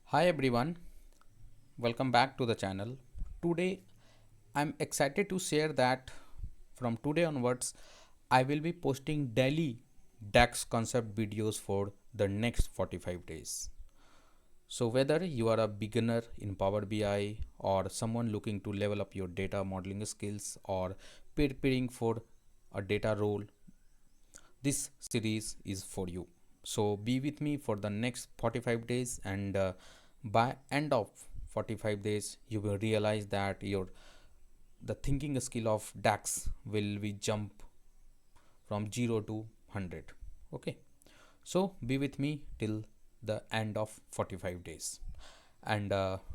Hi everyone, welcome back to the channel. Today I'm excited to share that from today onwards I will be posting daily DAX concept videos for the next 45 days. So whether you are a beginner in Power BI or someone looking to level up your data modeling skills or preparing for a data role, this series is for you. So be with me for the next 45 days and by end of 45 days you will realize that your the thinking skill of DAX will be jump from 0 to 100. Okay, so be with me till the end of 45 days and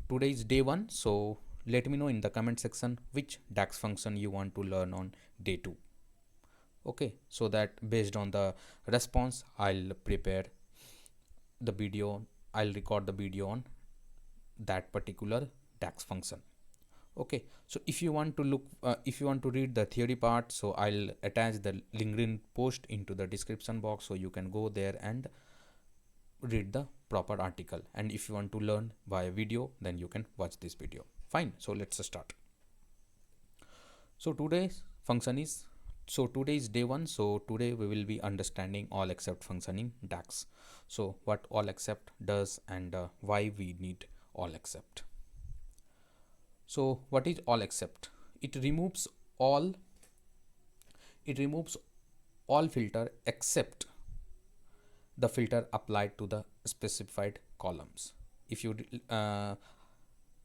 today is day 1, so let me know in the comment section which DAX function you want to learn on day 2. Okay, so that based on the response I'll prepare the video, I'll record the video on that particular DAX function. Okay, so if you want to look if you want to read the theory part, so I'll attach the LinkedIn post into the description box, so you can go there and read the proper article, and if you want to learn via video then you can watch this video. Fine, so let's start. So today's function is today is day 1, so today we will be understanding all except function in DAX. So what all except does and why we need all except. So what is all except? It removes all filter except the filter applied to the specified columns. If you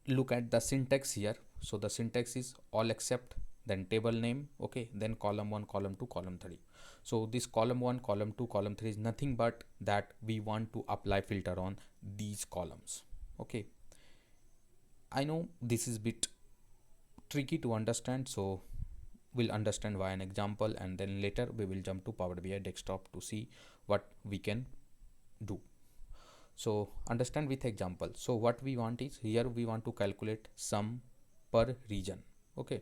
look at the syntax here, so the syntax is all except, then table name, okay, then column 1, column 2, column 3. So this column 1, column 2, column 3 is nothing but that we want to apply filter on these columns. Okay, I know this is bit tricky to understand, so we'll understand via an example and then later we will jump to Power BI desktop to see what we can do. So understand with example. So what we want is, here we want to calculate sum per region. Okay,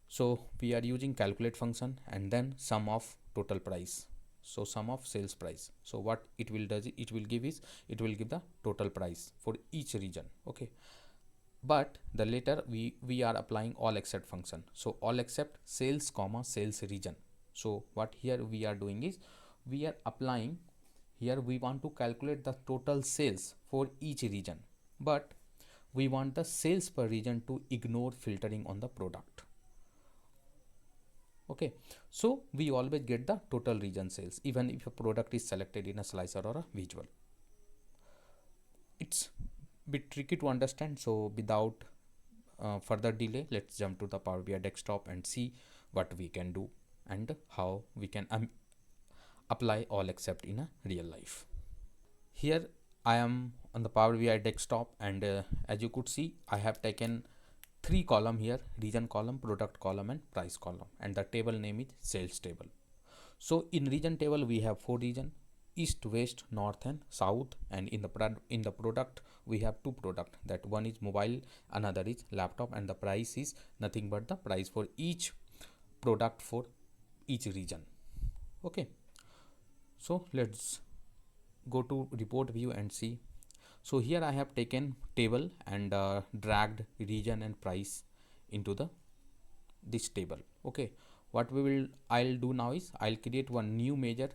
so we are using calculate function and then sum of total price, so sum of sales price. So what it will does, it will give the total price for each region. Okay, but the later we are applying all except function, so all except sales comma sales region. So what here we are doing is, we are applying here, we want to calculate the total sales for each region, but we want the sales per region to ignore filtering on the product. Okay, so we always get the total region sales even if a product is selected in a slicer or a visual. It's bit tricky to understand, so without further delay, let's jump to the Power BI desktop and see what we can do and how we can apply all except in a real life. Here I am on the Power BI desktop and as you could see, I have taken 3 column here: region column, product column and price column, and the table name is sales table. So in region table we have 4 region: east, west, north and south, and in the product we have 2 product, that one is mobile, another is laptop, and the price is nothing but the price for each product for each region. Okay, so let's go to report view and see. So here I have taken table and dragged region and price into this table. Okay, what I'll do now is, I'll create one new measure.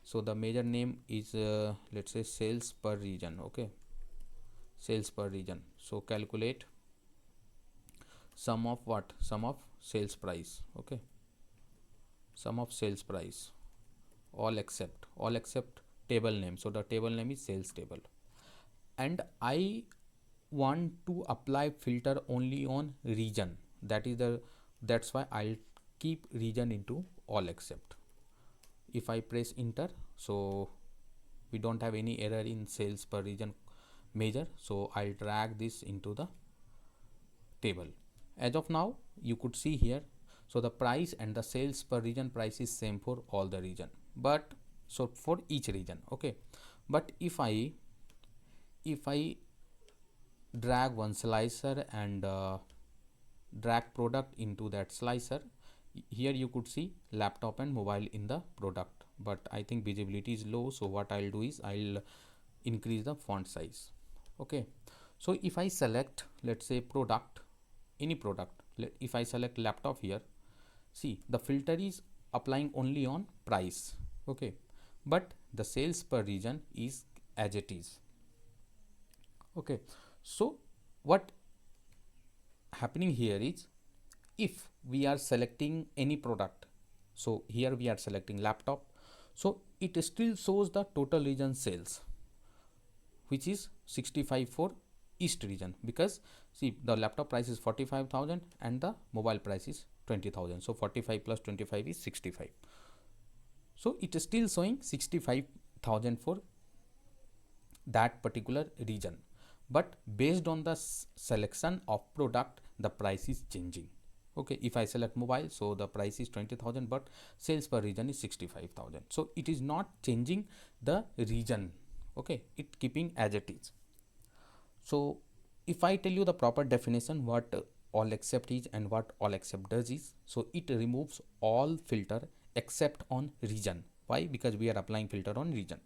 So the measure name is let's say sales per region. Okay, sales per region. So calculate sum of what? Sum of sales price. Okay, sum of sales price, all except table name. So the table name is sales table, and I want to apply filter only on region. That's why I'll keep region into all except. If I press enter, so we don't have any error in sales per region measure, so I'll drag this into the table. As of now you could see here, so the price and the sales per region price is same for all the region, but so for each region. Okay, but if I drag one slicer and drag product into that slicer, here you could see laptop and mobile in the product, but I think visibility is low, so what I'll do is, I'll increase the font size. Okay, so if I select, let's say, product, any product, if I select laptop here, see the filter is applying only on price. Okay, but the sales per region is as it is. Okay, so what happening here is, if we are selecting any product, so here we are selecting laptop, so it still shows the total region sales, which is 65 for east region, because see the laptop price is 45,000 and the mobile price is 20,000, so 45 plus 25 is 65. So it is still showing 65,000 for that particular region, but based on the selection of product, the price is changing. Okay, if I select mobile, so the price is 20,000, but sales per region is 65,000. So it is not changing the region. Okay, it keeping as it is. So if I tell you the proper definition, what ALLEXCEPT is and what ALLEXCEPT does is, so it removes all filter except on region. Why? Because we are applying filter on region.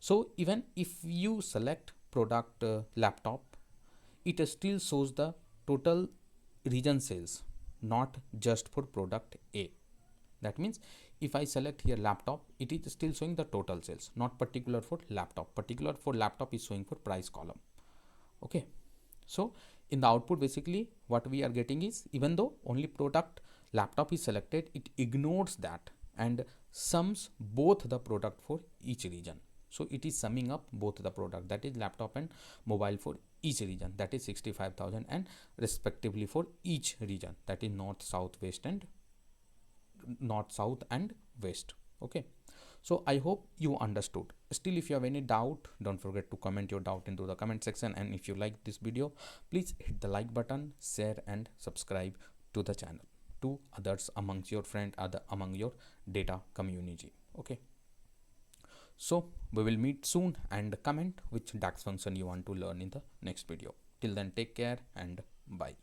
So even if you select product laptop, it still shows the total region sales, not just for product A. That means if I select here laptop, it is still showing the total sales, not particular for laptop. Particular for laptop is showing for price column. Okay, so in the output, basically what we are getting is, even though only product laptop is selected, it ignores that and sums both the product for each region. So it is summing up both the product, that is laptop and mobile, for each region, that is 65,000, and respectively for each region, that is north, south, west, and north, south, and west. Okay, so I hope you understood. Still, if you have any doubt, don't forget to comment your doubt into the comment section, and if you like this video, please hit the like button, share and subscribe to the channel to others amongst your friend, among your data community. Okay, so we will meet soon, and comment which DAX function you want to learn in the next video. Till then, take care and bye.